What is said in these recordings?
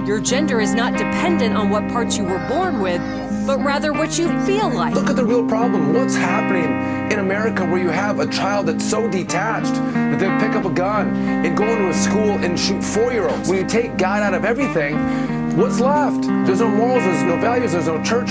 Your gender is not dependent on what parts you were born with, but rather what you feel like. Look at the real problem. What's happening in America where you have a child that's so detached that they pick up a gun and go into a school and shoot 4-year-olds? When you take God out of everything, what's left? There's no morals, there's no values, there's no church.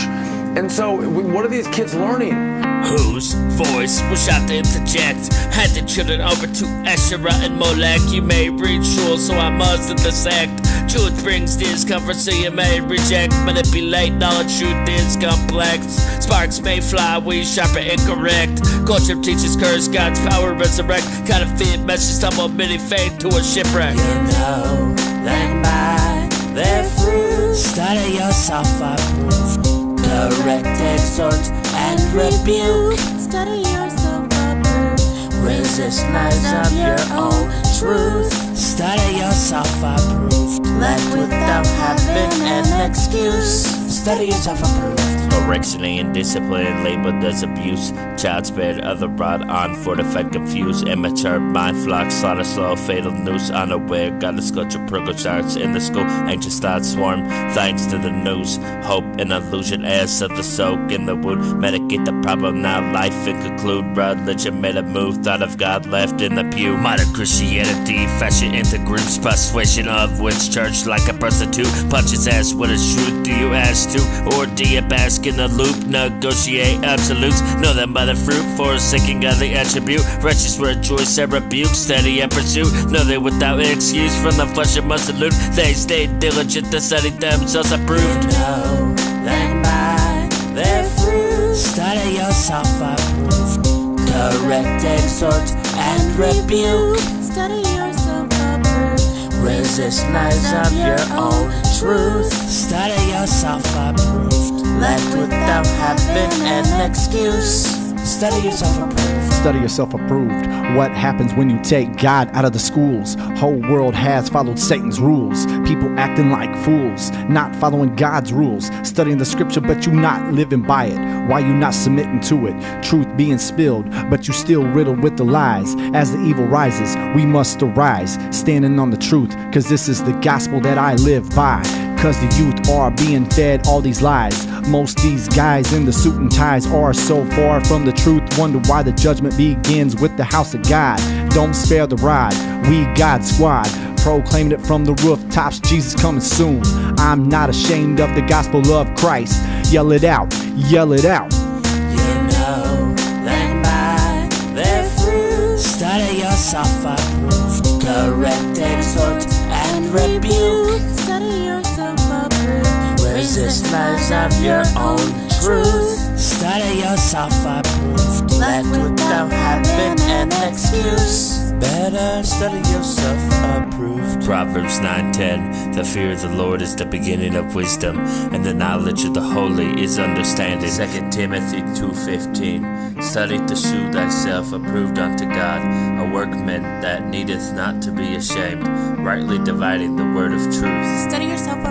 And so what are these kids learning? Whose voice was out to interject? Hand the children over to Asherah and Molech. You may read sure, so I must intersect. Truth brings discomfort, so you may reject. Manipulate knowledge, truth is complex. Sparks may fly, we sharpen incorrect. Culture teaches curse, God's power resurrect. Counterfeit message, stumble many fade to a shipwreck. You know them by their fruit. Study yourself approved. Correct, exhort, and rebuke. Study yourself approved. Resist lies of your own truth. Study yourself approved. Let without having an excuse. Study yourself approved. Correction and discipline labeled as abuse. Child spared, other brought on, fortified, confused. Immature mind flock, slaughter slow, fatal noose. Unaware, godless culture, purple shards in the school. Anxious thoughts swarm, thanks to the news. Hope and illusion, as of the soak in the wound. Medicate the problem, now life and conclude. Religion made a move, thought of God left in the pew. Modern Christianity, fashion into groups. Persuasion of which church like a prostitute. Punches ass, what is truth do you ask to? Or do you bask in the loop? Negotiate absolutes. Know them by the fruit, forsaking of the attribute. Righteous rejoice and rebuke, steady and pursue. Know they without excuse from the flesh and must salute. They stay diligent to study themselves approved. You know them by their fruit. Study yourself approved. Correct, exhort, and rebuke. Study yourself approved. Resist lies of your own truth. Study yourself approved. Let without having an excuse. Study yourself approved. Study yourself approved. What happens when you take God out of the schools? Whole world has followed Satan's rules. People acting like fools, not following God's rules. Studying the scripture, but you not living by it. Why you not submitting to it? Truth being spilled, but you still riddled with the lies. As the evil rises, we must arise, standing on the truth, cause this is the gospel that I live by. Cause the youth are being fed all these lies. Most these guys in the suit and ties are so far from the truth. Wonder why the judgment begins with the house of God. Don't spare the rod, we God squad, proclaiming it from the rooftops, Jesus coming soon. I'm not ashamed of the gospel of Christ. Yell it out, yell it out. You know them by their fruit. Study yourself approved. Correct, exhort, and rebuke. Study yourself approved. Resist lies of your own truth. Study yourself approved. Let without having an excuse. Better study yourself approved. Proverbs 9:10. The fear of the Lord is the beginning of wisdom, and the knowledge of the holy is understanding. 2 Timothy 2:15. Study to shew thyself approved unto God, a workman that needeth not to be ashamed, rightly dividing the word of truth. Study yourself